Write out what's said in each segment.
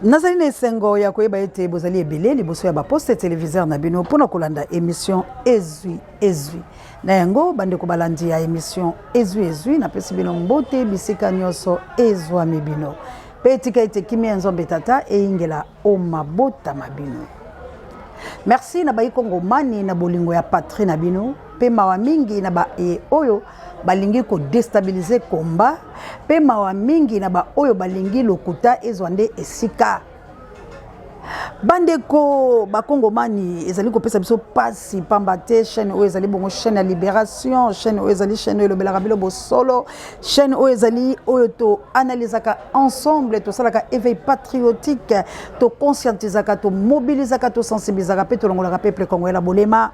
Nazali sengo ya koyeba ete bozali ebele liboso ya baposte téléviseur na bino pona kolanda émission ezwi na yango bande ko balandi ya émission ezwi na pesi bino mbote bisika nyonso ezwami bino petika ete kimi nzombe tata eingela o mabota mabino. Merci na bayikongo mani na bolingo ya patrie na bino pe mawa mingi na ba oyo balingi ko déstabiliser combat pe mawa mingi na ba oyo balingi lokuta ezwande esika bandeko bakongo mani ezali ko pesa biso pasi pambate chaîne oyo ezali bongo chaîne ya libération chaîne oyo ezali chaîne oyo lobelaka bilo bosolo chaîne oyo ezali oyo to analysaka ensemble to salaka éveil patriotique to conscientisaka to mobilisaka to sensibilisaka pe to longolaka peuple congolais la bolema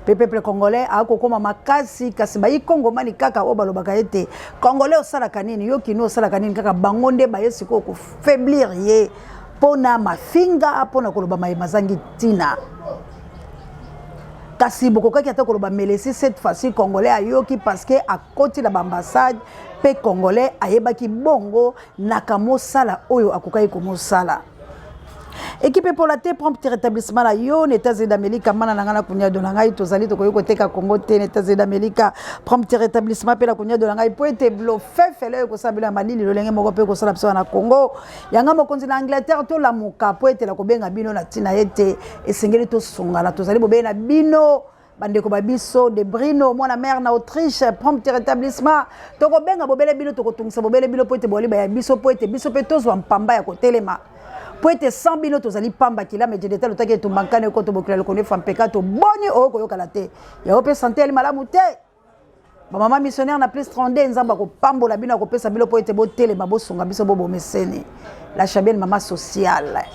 peuple congolais akokoma makasi kasi bayi kongo mani kaka o balobaka ete congolais osalaka nini yo kino osalaka nini kaka bango nde bayesi ko faiblir ye pona mafinga pona koloba mazangi tina kasi bokokaki ata koloba melesi cette fois-ci congolais ayoki parce que à côté la ambassade pe congolais ayebaki bongo nakamosala oyo akokaki komosala. Équipe pour la té prompt rétablissement la yo États-Unis d'Amérique mana nangana kunya de langai tozali to koyiko teka Congo te États-Unis d'Amérique prompt rétablissement pe la kunya de langai po ete bluffé fele ko sabila malili lo lenge moko pe ko sala biso na Congo yanga mokonzi na Angleterre to la muka po ete la ko benga bino na tina ete esengeli to songala tozali bobe na bino bandeko babiso de Brino mwana mère na Autriche prompt rétablissement to ko benga bobele bino to ko tungisa bobele bino po ete boli ba ya biso po ete biso pe tozwa mpamba ya ko telema po ete 100 bino tozali pamba kila meje deta lotaki to bankane ko to bokela ko ne fampeka to boni o ko yokala te ya ope santé ali malamu te ba mama missionnaire na plus 32 nzamba ko pambola bino ko pesa bilo po ete bo telema bo sunga biso bo mesene la chabelle mama sociale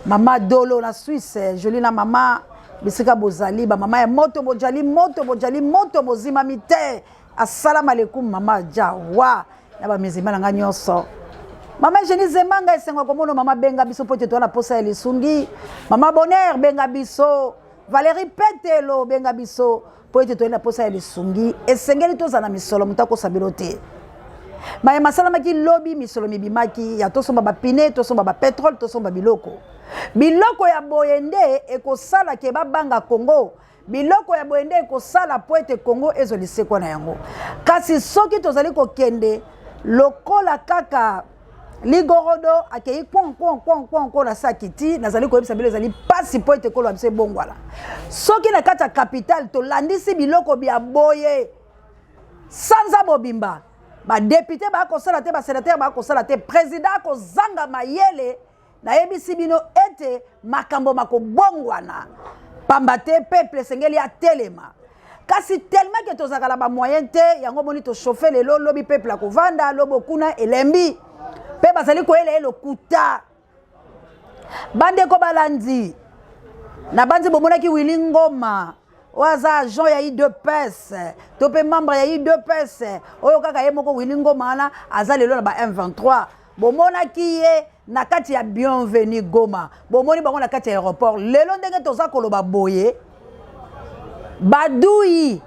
mama dolo na Suisse jolie na mama bisika bozali ba mama ya moto bojali moto bozima mite assalamu alaikum mama jawa na ba mizima nga nyonso. Mama Jenise Manga esengo komono mama benga biso pote to na posa ya lisungi mama Bonheur benga biso Valérie Petelo benga biso pote to na posa ya lisungi esengeli to za na misolo mutako sabilote maye masala maki lobby misolo mibimaki ya to somba ba pine to somba ba pétrole to somba biloko ya boyende ekosala ke babanga Congo biloko ya boyende ekosala poete Congo ezolisekwa na yango kasi soki tozali kokende lokola kaka ligorodo akei kwon la sakiti nazali ko yebisa bile zali pasi po ete ko lobise bongwala soki na kata capital to landisi biloko bia boye sanza bobimba ba député ba ko sala te ba sénateur ba ko sala te président ko zanga mayele na yebisi bino ete makambo mako bongwana pambate peuple sengeli ya telema kasi tellement que tozakala ba moyen te yango moni to chauffer le lobi peuple ko vanda lobo kuna elembi pe bazali ko ele lokuta bande ko balandi na bandi bomona ki Willy Ngoma waza agent ya IDPS to pe membre ya IDPS oyo kaka ye moko Willy Ngoma na azali lelo na ba M23 bomona ki ye na kati ya Bienvenue Goma bomoni bango na kati ya aéroport lelo ndenge toza koloba boye badui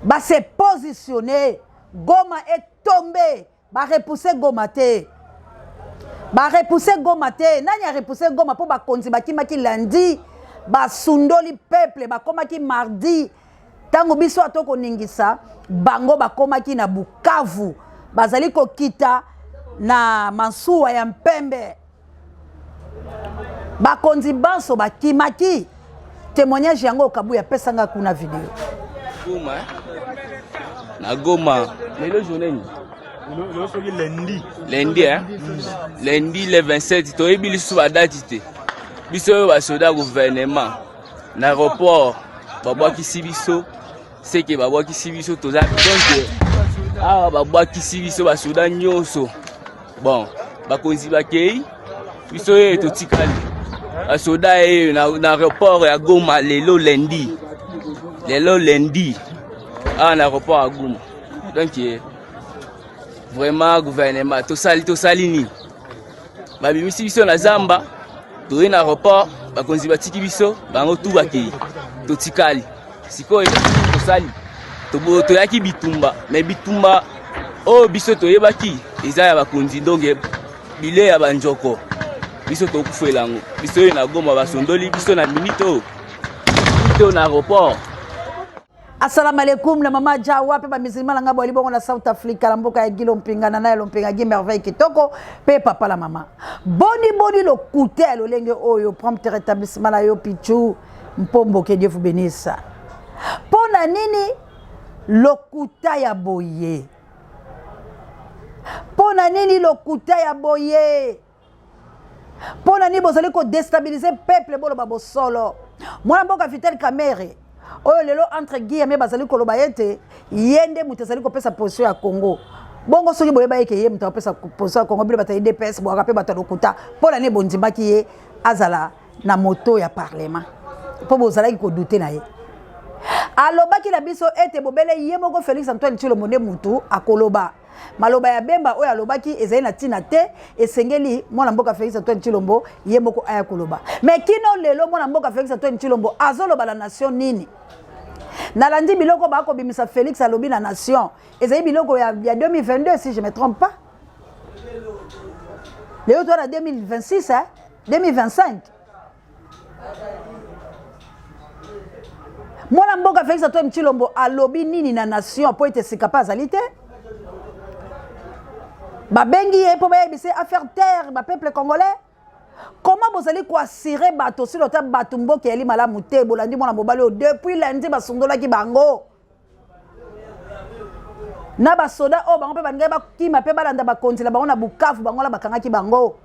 ba se positionner Goma est tombé ba repousser Goma te nani a repousser Goma po ba konzi ba kimaki lundi ba sundoli peuple ba komaki mardi tango biso atoko ningisa bango ba komaki na Bukavu bazali ko kita na Mansuwa ya Mpembe ba konzi banso ba kimaki témoignage yango kabuya pesanga kuna video Goma na Goma lelo journée lundi lundi le 27 to ebili sou date te biso ba soda gouvernement na aéroport babwaki sibiso seke babwaki sibiso toza donc babwaki sibiso ba soda nyonso bon bakonzi bakei biso to tikali ba soda na aéroport ya Goma lelo lundi na aéroport ya Goma donc vraiment gouvernement to sali ni babimisi biso na zamba to na aéroport bakonzi batiki biso bango tu bakei to tikali sikoyo to sali to yaki bitumba mais bitumba o biso to yebaki eza ya bakonzi donc bile ya banjoko biso tokufela yango biso oyo na Goma basondoli biso na minute oyo na aéroport. Assalamu alaikum la mama Jawa pe ba musulman la ngabo libongo na South Africa la mboka ya Gilo Mpinga na Lompinga gi merveille kitoko pe papa la mama boni lo kuté lo lenge oyo prompt rétablissement la yo pichu mpombo que Dieu vous bénisse. Pona nini lokuta ya boye, pona nini lokuta ya boye, pona nini bozali ko déstabiliser peuple bolo babo solo mwana mboka Vital Kamerhe oyo lelo entre guillemets bazali koloba ete yende mutu azali kopesa position ya Congo bongo soki boyeba yeke ye mutu apesa position ya Congo bile batayi DPS bo akape bato lokuta pona nini bondimaki ye azala na moto ya parlement po bozalaki ko douter na ye alobaki na biso ete bobele ye moko Félix Antoine Tshilombo nde mutu akoloba maloba ya bemba oyo alobaki ezali na tina te esengeli mwana mboka Félix Antoine Tshilombo ye moko aya koloba mais kino lelo mwana mboka Félix Antoine Tshilombo azoloba la nation nini nalandi biloko bako bimisa Félix alobi na nation ezali biloko ya 2022 si je me trompe pas leo to na 2026 hein 2025 mwana mboka Félix Antoine Tshilombo alobi nini na nation po ete sika pa azali te babengi ye po bayebise affaire terre ba peuple congolais. Comment vous allez assurer bato si le temps batumbo qui est malamu te bolandi mona mobali depuis lundi basondola ki bango na basoda o bango pe bangai ba kima pe balanda bakonzi la bango na Bukavu bango la bakanga ki bango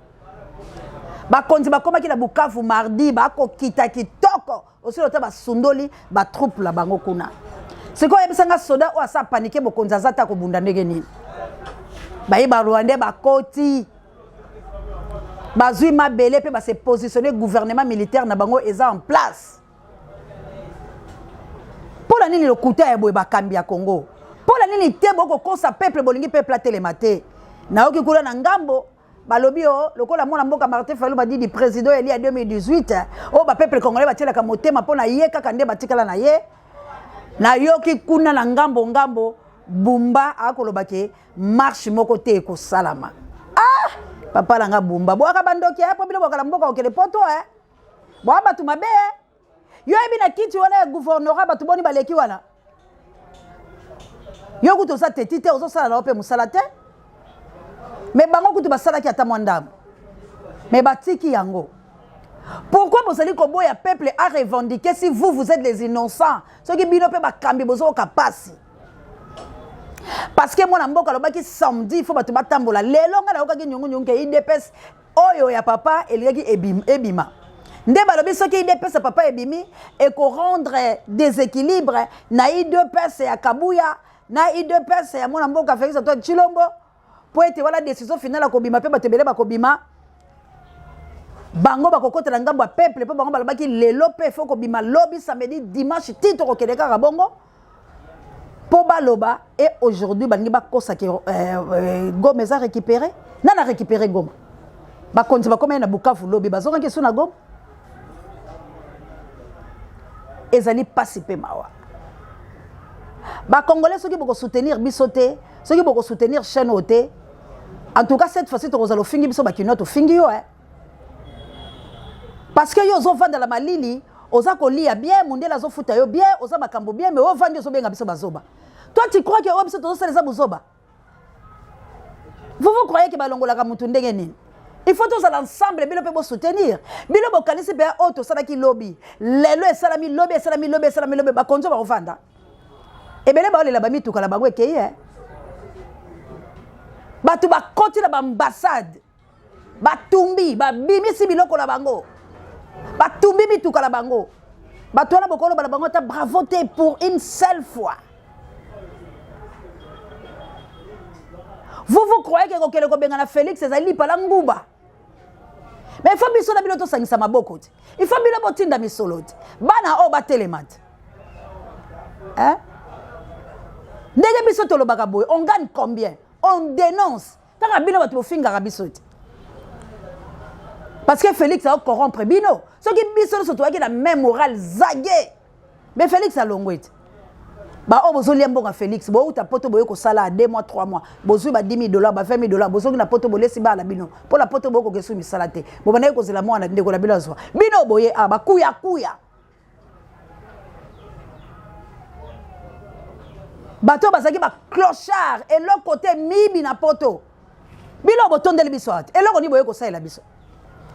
bakonzi bakoma ki na Bukavu mardi bako kita kitoko aussi le temps basondoli ba troupe la bango kuna siko yebisanga soda o asa paniquer bokonzi azata ko bunda ndenge nini ba Rwanda bakoti bazui mabele pe ba se positionner gouvernement militaire na bango eza en place pour la nini lokuta ya boye bakambi ya Congo pour la nini te boko kosa peuple bolingi peuple atelemate na oki kula na ngambo balobi o lokola mona mboka Martin Fayulu ba di président eli ya 2018 o ba peuple congolais ba tiela ka motema pona ye kaka nde batikala na ye na yoki kuna na ngambo bumba akoloba ke marche moko te ko salama papa langa bumba boaka bandoki hapo bila boka mboka okele poto boa batu mabe yo ebi na kiti wana ya gouvernement batu boni baleki wana yo kuto sa tetite ozo sala na ope musala te mais bango kuto basala ki ata mwandam mais batiki yango pourquoi vous allez koboya peuple à revendiquer si vous êtes les innocents ceux qui bino pe bakambi bozo kapasi. Parce que mon amboka lobaki samedi il faut batu batambola lelo nga na okaki nyungu ke IDPS oyo ya papa eliaki ebima nde balobi soki IDPS papa ebimi et ko rendre déséquilibre na IDPS ya Kabuya na IDPS ya mon amboka Félix Antoine Tshilombo po ete wala décision finale ko bima pe batebele bakobima bango bakokota na ngambo ya peuple pe bango balobaki lelo pe faut ko bima lobby samedi dimanche tito ko keleka ka bongo Poba Loba et aujourd'hui bangi ba kosa ki Goma a récupéré nana récupéré Goma ba konti ba comme na Bukavu lobby bazonga ke suna Goma ezali pasi pe mawa ba congolais ceux qui boko soutenir bisoté ceux qui boko soutenir chaîne oté en tout cas cette fois-ci to kozalo fingi biso ba kinoto fingi yo parce que yo zo vendre la malili oza kolia bien mundela zo futa yo bien oza makambo bien mais o vandi zo benga biso bazoba. Toi tu crois que o biso to ça bozoba? Vous croyez que balongola ka mutu ndenge nini? Il faut tous ensemble bilo pe bo soutenir. Bilo bo kanisi pe auto sala ki lobby. Lelo esalami lobby ba konzo ba ovanda. Ebele ba olela ba mituka la bango ekeye. Batu ba koti la ba ambassade. Ba tumbi ba bimisi biloko la bango. Batumbi bituka la bango batwana bokolo bala bango ta bravo te pour une seule fois. Vous croyez que kokele ko benga na Félix ezali pala nguba mais il faut biso na bilo to sangisa maboko te il faut bilo botinda misolo te bana o batelemat ndenge biso to lobaka boy on gagne combien on dénonce kaka bino batu finga biso te parce que Félix a corrompre bino. Ce qui biso surtout qui la même morale zagué. Mais Félix a longouet. Ba o bozo liambo Félix bo uta poto boye ko sala 2 mois 3 mois bozo ba $10,000 ba $20,000 bozo na poto bolesi ba la bino pour la poto boko kesu misala te bo bana ko zela mwana ndeko la bilo zwa bino boye ba kuya bato bazaki ba clochard et l'autre côté mibi na poto bino botondeli biso ate et l'autre ni boye ko sala biso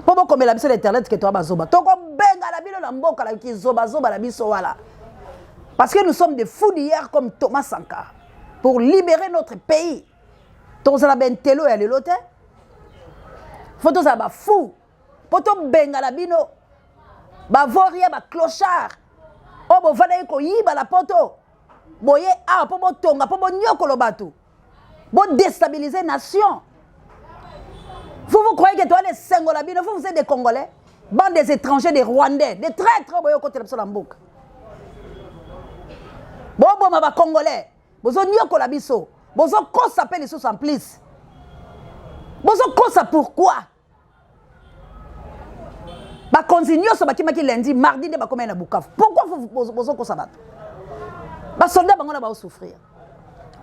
po boko mela biso l'internet ke to bazoba to ko benga la bino na mboka la ki zoba la biso wala. Parce que nous sommes des fous d'hier comme Thomas Sankara. Pour libérer notre pays. Tous la bentelo et l'autre. Faut tous ba fou. Poto benga la bino. Ba voria ba clochard. O bo vana ko yiba la poto. Boye a po bo tonga po bo nyoko lo bato. Bo déstabiliser nation. Vous croyez que toi les sengo la bino, vous êtes des Congolais, bande des étrangers, des Rwandais, des traîtres boyo côté la mboka. Bobo ma ba Congolais, bozo nyoko la biso, bozo ko s'appelle sous en plus. Bozo ko ça pourquoi? Ba continue so ba kimaki lundi, mardi de ba comme na Bukavu. Pourquoi bozo ko ça bat? Ba soldat bango na ba souffrir.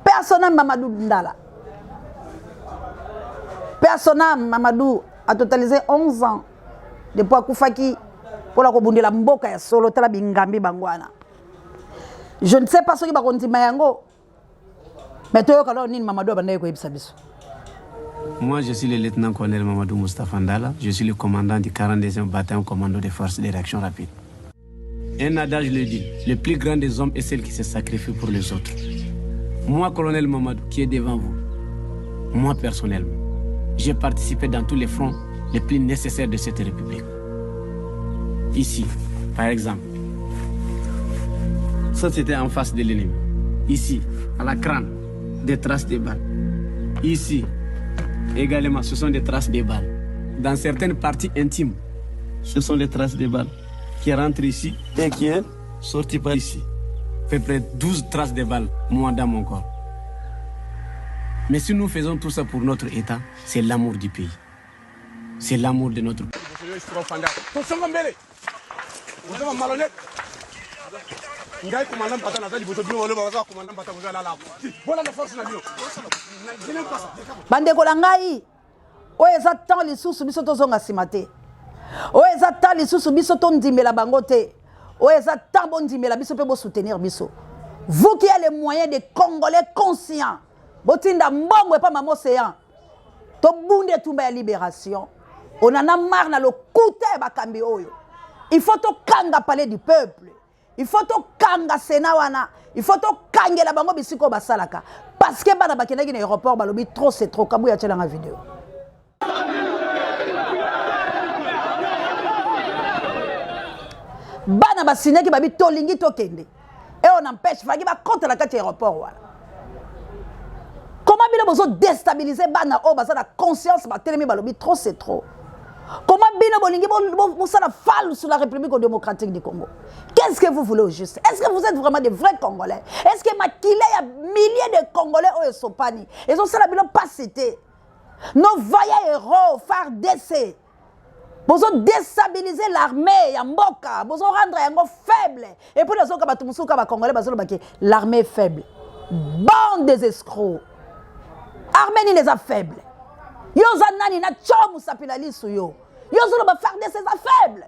Personnel Mamadou Ndala. Personnel Mamadou a totalisé 11 ans depuis Koufaki pour la kobundela mboka ya solo tala bingambi bangwana. Je ne sais pas ce qui va continuer Mayango. Mais toi, Mamadou, moi, je suis le lieutenant-colonel Mamadou Moustapha Ndala. Je suis le commandant du 42e bataillon commando des forces de réaction rapide. Un adage le dit, le plus grand des hommes est celui qui se sacrifie pour les autres. Moi, colonel Mamadou, qui est devant vous, moi personnellement, j'ai participé dans tous les fronts les plus nécessaires de cette république. Ici, par exemple, ça c'était en face de l'ennemi. Ici, à la crâne, des traces de balles. Ici, également, ce sont des traces de balles. Dans certaines parties intimes, ce sont des traces de balles qui rentrent ici et qui est sorti par ici. À peu près 12 traces de balles, moi, dans mon corps. Mais si nous faisons tout ça pour notre État, c'est l'amour du pays. C'est l'amour de notre pays. Bande kolangai o ezatan lisusu biso tozonga simate o ezatan lisusu biso tondimela bango te o ezatan bondimela biso pe bo soutenir biso. Vous qui avez les moyens de Congolais conscients botinda mbongo et pas maman océan to bunde tumba ya libération on en a marre na le côté bakambi oyo. Il faut to kanga palais du peuple. Il faut to kanga senawana. Il faut to kanga la bango bisiko basalaka. Parce que bana bakendaki na aéroport balobi trop c'est trop kabu ya tshela nga vidéo. Bana basinaki babi tolingi to kende. Et on empêche faki ba contre la kati aéroport wala. Comment bino bozo déstabiliser bana o baza na conscience ba telemi balobi trop c'est trop. Comment bino bolingi bo sala fall sur la République démocratique du Congo? Qu'est-ce que vous voulez au juste? Est-ce que vous êtes vraiment des vrais Congolais? Est-ce que Makile y a milliers de Congolais au Sopani? Ils ont ça la bilan pas cité. Nos vaillants héros FARDC. Vous ont déstabilisé l'armée ya mboka, vous ont rendre yango faible. Et pour les autres batumusuka ba Congolais bazolo baki l'armée est faible. Bande des escrocs. Armée les a faibles. Yoza nani na chomu sapila lisu yo. Yozo ba FARDC c'est faible.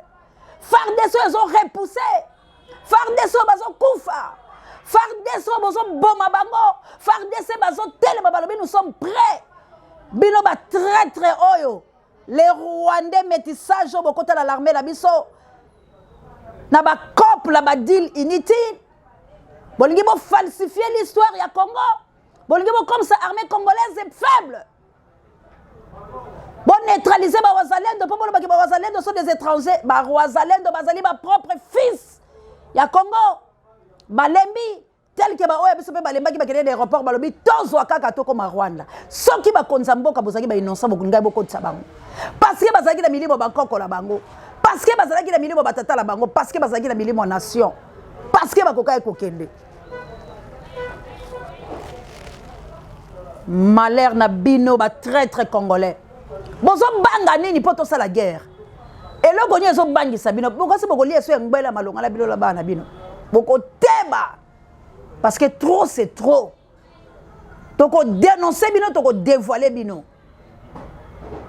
FARDC ils ont repoussé. FARDC bazo kufa. FARDC bazo boma bango. FARDC bazo telema balobi nous sommes prêts. Bino ba très très oyo. Les Rwandais métissage au côté de l'armée la biso. Na ba couple la ba deal inutile. Bolingi bo falsifier l'histoire ya Congo. Bolingi bo comme ça armée congolaise est faible. Bon neutraliser ba wazalendo po bolo ba wazalendo sont des étrangers. Ba wazalendo bazali ba propre fils. Ya Congo. Balembi tel que ba oya biso pe balemba ki ba kene aéroport balobi tozo kaka to comme Rwanda. Soki ba konzamboka bozaki ba innocent bokunga boko tsabango. Parce que bazaki na milimo ba koko la bango. Parce que bazaki na milimo ba tata la bango, parce que bazaki na milimo nation. Parce que ba koka kokende. Malheur na bino ba traître congolais. Bozo banga nini poto sa la guerre. Et le gonye zo bangi sabino. Boko se boko lié so ngbela malonga la bino la bana bino. Boko teba. parce que trop c'est trop. Toko dénoncer bino, toko dévoiler bino.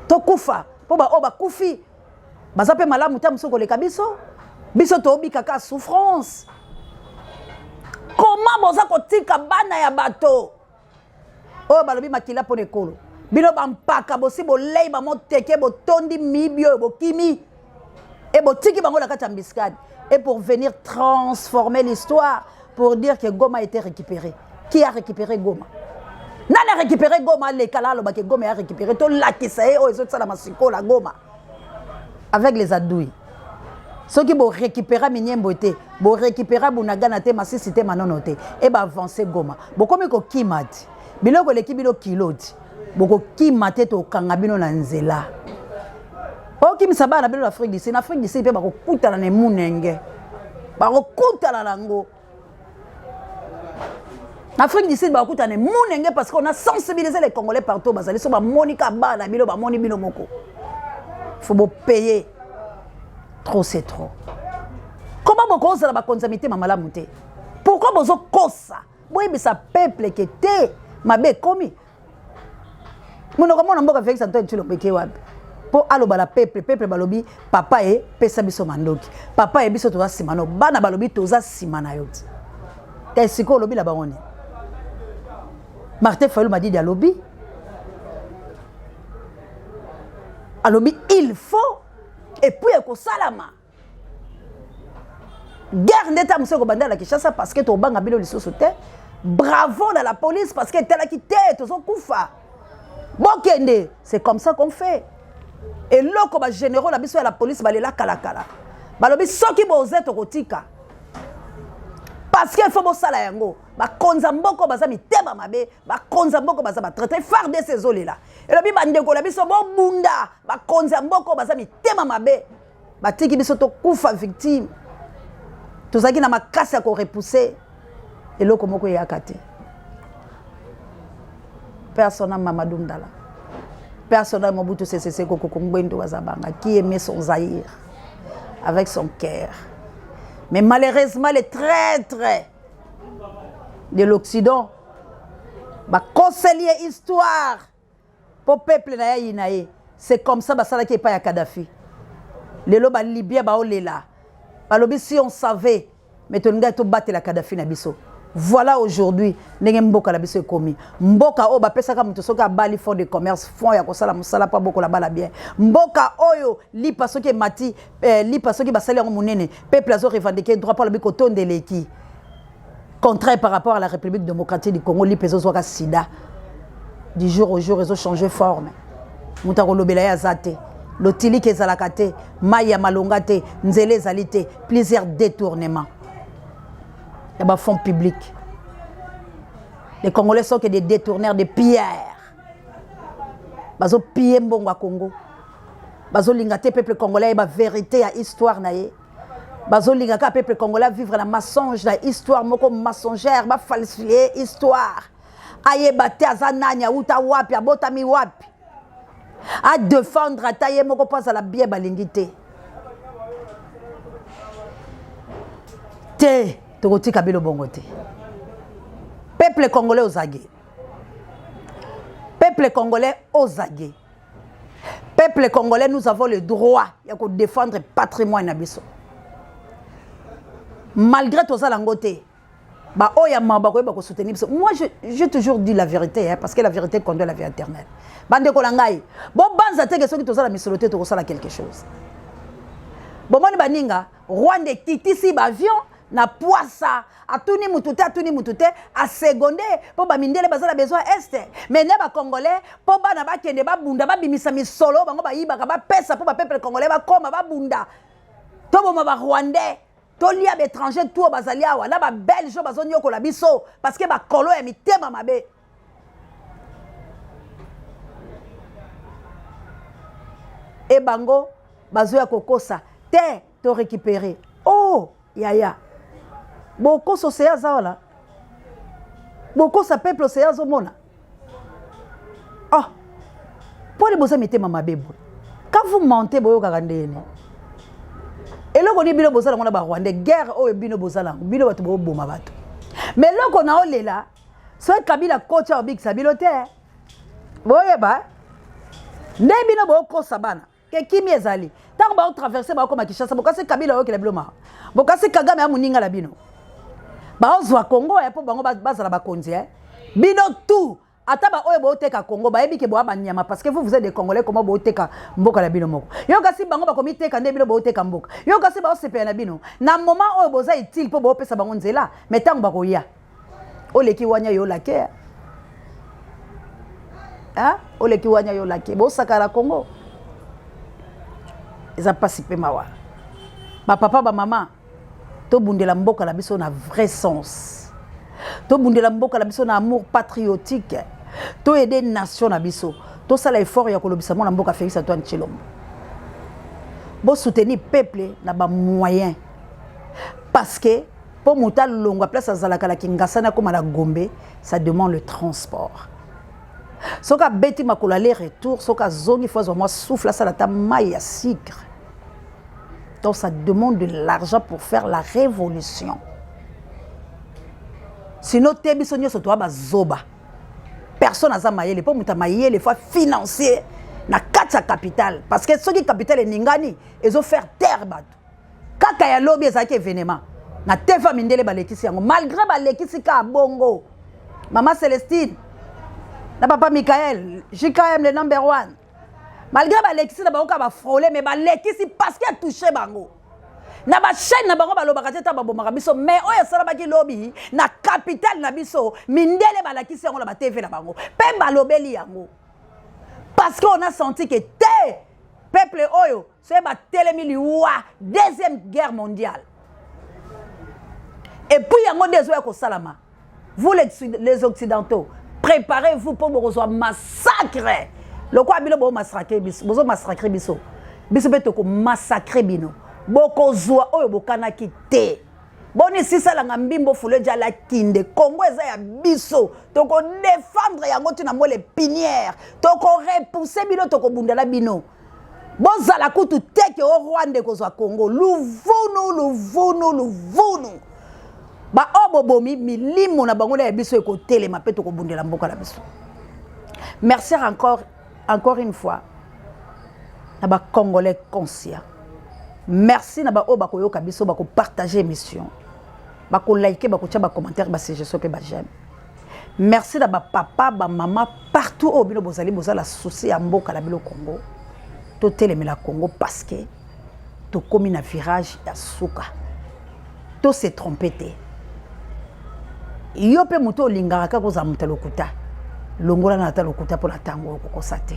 Tokufa, po ba oba kufi. Baza pe malamu ta musoko leka biso. Biso to obi kaka souffrance. Comment boza kotika bana ya bato? Oh balobi makila pone kolo. Bino bampaka bosi bo lei ba moteke bo tondi mibio bo kimi. Et bo tiki bango la kati ambiscade. Et pour venir transformer l'histoire pour dire que Goma a été récupéré. Qui a récupéré Goma? N'a récupéré Goma, les kalalo ba que Goma a récupéré to la kisae o ezo tsala masiko la Goma. Avec les adouis. Ceux qui vont récupérer Minyembo te, vont récupérer Bunagana te, Masisi te, Manono te, et va avancer Goma. Bon comme ko kimati. Biloko l'équipe bilo kiloti. Boko kimate to kangabino na nzela. O kim sabana bilo l'Afrique d'ici, l'Afrique d'ici pe ba ko kutana ne munenge. Ba ko kutana nango. L'Afrique d'ici ba ko kutana ne munenge parce qu'on a sensibilisé les Congolais partout bazali so ba monika bana bilo ba moni bino moko. Faut vous payer. Trop c'est trop. Comment vous cause la consamité mamala mouté? Pourquoi vous cause ça? Oui, mais ça peuple qui était ma bé commis. Mon comment on va faire ça toi tu le péké wab. Pour allo bala peuple balobi papa et pesa biso mandoki. Papa et biso toza simano bana balobi toza simana yoti. T'es siko lobi la barone. Martin Fayulu m'a dit à lobby. Alobi il faut et puis eko salama guerre d'État monsieur Kobanda la Kinshasa parce que to banga bilo lisusu te bravo dans la police parce que tela ki te to so kufa bokende c'est comme ça qu'on fait et loko ba généraux la biso ya la police balela kala kala balobi soki boze to kotika parce qu'il faut bosala yango ba konza mboko baza mitema mabe ba konza mboko baza ba traiter phare de ces eaux là et le bi bandeko la biso bo bunda ba konza mboko baza mitema mabe ba tiki biso to kufa victime tozaki na makasi ya ko repousser et loko moko ya kate personne Mamadou Ndala personne Mobutu Sese Seko Ngwendo Wazabanga qui aimait son Zaïre avec son cœur. Mais malheureusement, les traîtres de l'Occident, bah, conseiller histoire pour le peuple naïe, c'est comme ça, bah, ça qui est pas à Kadhafi. Les lobes libyens, bah, on est là. Bah, si on savait, mais tu n'as pas battu la Kadhafi na biso. Voilà aujourd'hui, n'engem mboka la biso est commis. Mboka o ba pesa ka muto soka bali fond de commerce, fond ya kosala musala pas beaucoup la bala bien. Mboka oyo li paso ke mati, li paso ke basali en munene, peuple azo revendiquer droit pour le biko tonde leki. Contraire par rapport à la République démocratique du Congo, li peso soka sida. Du jour au jour, ils ont changé forme. Mutako lobela ya zate. Lotili ke zalakate, maya malongate, nzele zalite, plusieurs détournements. Il y a des fonds publics. Les Congolais sont que des détourneurs de pierres. Ils ont pillé Mbongo à Congo. Ils ont lingaté peuple congolais, la vérité à histoire. Ils ont lingaté peuple congolais vivre la mensonge, la histoire, moko mensongère, ba falsifier histoire. Aye bate azananya uta wapi, abotami wapi. À défendre à tailler moko pense à la bien balingité. Te Togoti Kabilo Bongote. Peuple congolais aux aguets. Peuple congolais aux aguets. Peuple congolais, nous avons le droit de défendre le patrimoine nabiso. Malgré tout ça, l'angoté, moi, j'ai toujours dit la vérité, hein, parce que la vérité conduit à la vie éternelle. Bande Kolangai, bon, banzate que ceux qui ont la misoloté, tu ressens quelque chose. Bon, moi, baninga, Rwanda titi si avion. Na poissa atuni mutute a secondé pour ba mindele bazala besoin est mais ne ba congolais pour ba na ba kende ba bunda ba bimisa misolo bango ba yiba ka ba pesa pour ba peuple congolais ba koma ba bunda to bo ba rwandais to lia ba étranger tout bazali awa na ba belge bazoni yokola biso parce que ba kolo ya mitema mabe e bango bazoya kokosa te to récupérer oh yaya beaucoup société là beaucoup ça peuple océan zomona ah pour les besoins mettez mama bebo quand vous montez boyo kakandene et là on dit bino bozala ngona ba rwanda guerre o bino bozala bino batu bo boma batu mais là qu'on a olé là soit Kabila coach au big sabilote boye ba ndebino boko sabana ke kimi ezali tant ba traverser ba ko makishasa bokase Kabila yo ke la biloma bokase Kagame amuninga la bino ba ozwa Congo ya po bango bazala bakonzi bino tout ata ba oyo boteka Congo ba ebike bo abanyama parce que vous êtes des Congolais comment boteka mboka la bino moko yo kasi bango ba komiteka ndebino boteka mboka yo kasi ba osepe na bino na moment oyo boza utile po bopesa bango nzela mais tant ba koya oleki wanya yo lake oleki wanya yo lake bo sakara Congo eza pasi pe mawa ba papa ba mama to bundela mboka la biso na vrai sens to bundela mboka la biso na amour patriotique to aider nation na biso to sala effort ya kolobisa mona mboka Félix Antoine Tshilombo bo soutenir peuple na ba moyen parce que pour monter longue place azalaka la kingasana comme la Gombe ça demande le transport soka beti makolo aller retour soka zongi fois au moins souffle ça la ta maille à sucre. Donc ça demande de l'argent pour faire la révolution. Sinon, Tébissonio se doit zoba. Personne n'a maillé, les pauvres maillé les fois financiers na katia capital. Parce que ceux qui capital est ningani, ils ont fait terre bateau. Kaka ya lobby ezaki événement. Na tefa mindele balekisi yango. Malgré balekisi ka bongo. Maman Célestine, na papa Michael, JKM le number 1. Malgré balekisi na bango ba frôler mais balekisi parce qu'il a touché bango. Na ba chaîne na bango balobaka teta babomaka biso mais oyo sala baki lobby na capital na biso mindele balakisi yango na ba TV na bango. Pe balobeli yango. Parce qu'on a senti que peuple oyo c'est ba telemi liwa deuxième guerre mondiale. Et puis yango dezo ya ko salama. Vous les occidentaux, préparez-vous pour vous recevoir massacre. Le quoi bilo bo massacrer biso, bozo massacrer biso. Biso beto ko massacrer bino. Boko zwa oyo bokana kite. Boni sisa la ngambimbo fule jala kinde. Congo eza ya biso. Toko défendre yango tina mo les pinières. Toko repousser bino toko bundala bino. Bozala kutu teke o Rwanda ko zwa Congo. Luvunu. Ba obobomi milimo na bango la biso ko telema pe toko bundela mboka la biso. Merci encore une fois, naba Congolais conscients. Merci naba o bako yoka biso bako partager émission, bako liker, bako tia ba commentaire, ba suggestion pe ba j'aime. Merci naba papa, ba maman partout au bino bozali bozala souci ya mboka la bilo Congo. To telemi la Congo parce que to komi na virage ya suka. To se tromper te. Yo pe muto lingaka ko za mutalokuta. Longola na ta lokuta pour la tango ko sate.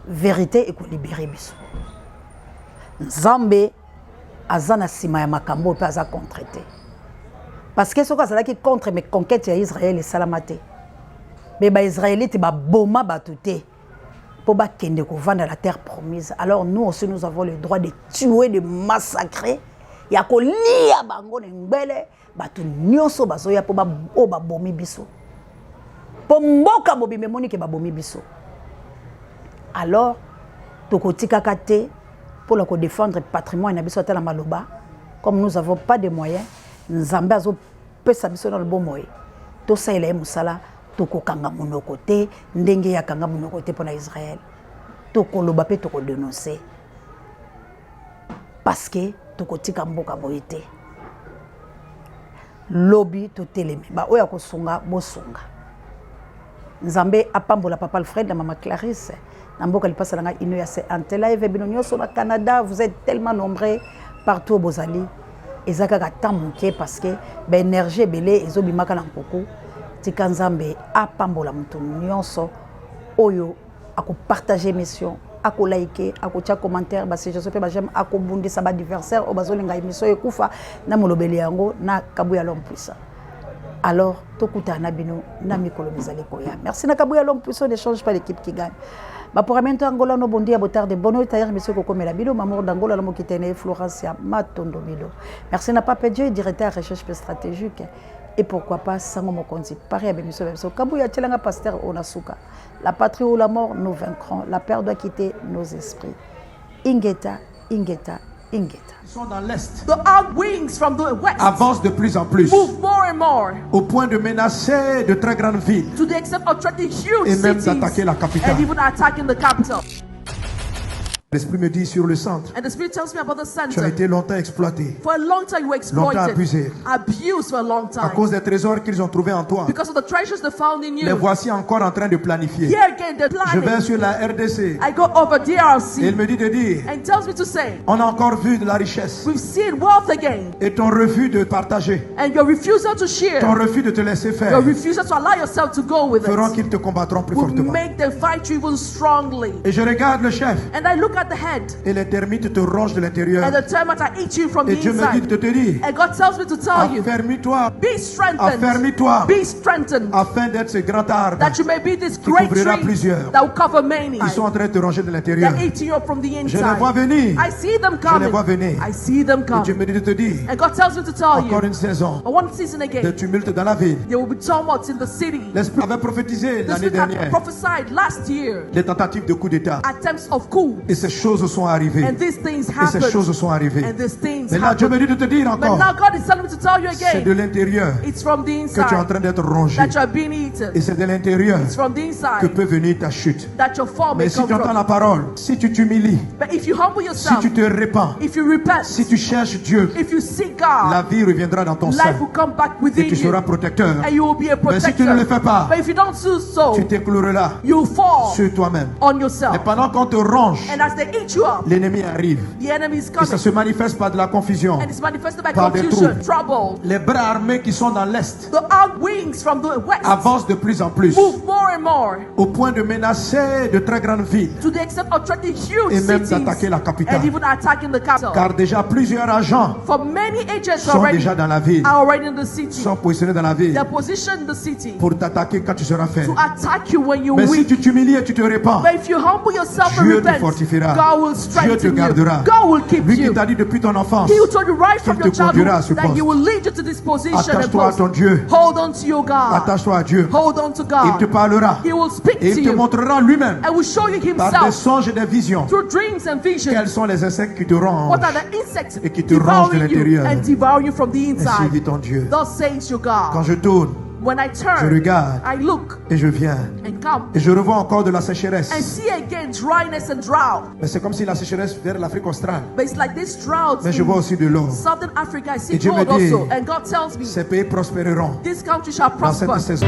Vérité et ko libérer biso. Nzambe azana sima ya makambo pe aza contreté. Parce que soka zala ki contre mes conquêtes ya Israël et salamate. Mais ba israélite ba boma batute pour ba kende ko vendre la terre promise. Alors nous aussi nous avons le droit de tuer, de massacrer. Ya ko lia bango ngbele batu nyonso bazoya po ba o ba bomi biso. Mboka mobimbe monike babomi biso. Alors tokotika kate pour la défendre patrimoine na biso tala maloba comme nous avons pas de moyens nzambe azo pesa biso na le bon moyen to sa ile musala tokokanga monoko te ndenge ya kanga monoko te pour na Israël tokoloba pe toko dénoncer parce que tokotika mboka boyete lobby to telemi ba oya ko sunga bosunga. Nzambe apambola papa Alfred na maman Clarisse. Namboka li passe la ino ya se antela eve binonyo sur le Canada, vous êtes tellement nombreux partout au Bozali. Ezaka ka tamuke parce que ba énergie belé ezobimaka na mpoko. Tika Nzambe apambola mutu nyonso oyo ako partager mission, ako liker, ako tia commentaire ba je sais pas j'aime ako bundisa ba adversaire o bazolinga émission ekufa na molobeli yango na kabuya l'homme puissant. Alors, tokuta na bino na mikolo bizali koya. Merci na kabuya l'homme puissant, ne change pas l'équipe qui gagne. Ba pour amento Angola no bondi abotar de bonheur tailleur monsieur Kokomela bilo mamour d'Angola la mokitene Florence Matondo Milo. Merci na Papa Dieu directeur recherche stratégique et pourquoi pas Sango Mokonzi. Pareil avec monsieur kabuya tchelanga pasteur Onasuka. La patrie ou la mort nous vaincrons. La peur doit quitter nos esprits. Ingeta ingeta. Ils sont dans l'Est. The armed wings from the west Avancent de plus en plus. move more and more Au point de menacer de très grandes villes. to the extent of threatening huge Et même cities d'attaquer la capitale. and even attacking the capital. L'Esprit me dit sur le centre. And the Spirit tells me about the Tu as center. été longtemps exploité. For a long time you were Longtemps exploited, abusé. abused for a long À time. cause des trésors qu'ils ont trouvés en toi. Because of the treasures they found in Les you. voici encore en train de planifier. Here again, they're Je vais planning. sur la RDC. I go over Et il DRC me dit de dire, and tells me to say, on a encore vu de la richesse. we've seen wealth again. Et ton refus de partager, And your refusal to ton share, refus de te laisser faire, your refusal to allow yourself to go with feront it, qu'ils te combattront plus will fortement. make them fight you even strongly. Et je regarde le chef. And I look at the head, Et les termites te rongent de l'intérieur. and the termites are eating you from the Et Dieu me dit inside. de te dire, And God tells me to tell you, affermis-toi, be strengthened, affermis-toi, be strengthened, afin d'être ce grand arbre. that you may be this great couvrira tree plusieurs. that will cover many. Ils sont en train de te ronger de l'intérieur. They're eating you up from the Je les vois inside. venir. I see them Je les vois coming. venir. I see them Et Dieu coming. me dit de te dire, And God tells me to tell encore you, une saison one season de again, tumulte dans la ville. there will be tumults in the city. L'Esprit avait prophétisé The l'année Spirit had dernière prophesied last year les tentatives de coup d'État. attempts of coup. Et ces choses sont arrivées. And these things Et ces happened. choses sont arrivées. And these things Mais là, Dieu me happened. dit de te dire But encore, now God is telling me to tell you c'est de again, l'intérieur it's from the que tu es en inside train d'être rongé. that you are being eaten. Et c'est de l'intérieur It's from the que inside peut venir ta chute. that your fall may Mais si come tu entends from. la parole, si tu t'humilies, But if you humble si yourself, tu te répands, if you repent, si tu cherches Dieu, if you seek God, la vie reviendra dans ton sein. life will come back Et within tu seras you protecteur. and you will be a Mais si tu ne le protector. fais pas, But if you don't do so, tu t'écrouleras you fall sur toi-même. on Et yourself. pendant qu'on te ronge, And as they eat you up, l'ennemi arrive. the enemy is Et coming. ça se manifeste par de la confusion. And it's manifested by Par des confusion, troubles. trouble. Les bras armés qui sont dans l'Est The armed wings from the west avancent de plus en plus. move more and more Au point de menacer de très grandes villes. to the extent of threatening huge Et même cities d'attaquer la capitale. and even attacking the capital. Car déjà plusieurs agents For many agents sont already déjà dans la ville. are already in the city. Sont positionnés dans la ville They're positioned in the city pour t'attaquer quand tu seras to faible. attack you when you're Mais si weak. tu t'humilies et tu te répands, But if you humble yourself and Dieu te repent, fortifiera. God will Dieu te strengthen you. gardera. God will keep Lui qui you. t'a dit depuis ton enfance, He who told you right from qu'il your te conduira à ce childhood that poste. He will lead you to this position and Attache-toi à post. ton Dieu. Hold on to your God. Attache-toi à Dieu. Hold on to Il te God. parlera. He will speak Et to il te you montrera lui-même and will show you par des Himself songes et des visions through dreams and visions. quels sont les insectes qui te rongent. What are the insects Et qui te rongent de devouring you l'intérieur. and devour you from the Ainsi inside? vit ton Dieu. Thus says your Quand God. je tourne When I je turn, regarde I look et je viens and come et je revois encore de la and sécheresse. see again dryness and drought. Mais c'est comme si la sécheresse vers l'Afrique australe. But it's like this drought Mais je vois in aussi de l'eau. Southern Africa. I see Et Dieu me gold dit, also. And God tells me, Ces pays prospéreront this country shall dans cette prosper. saison.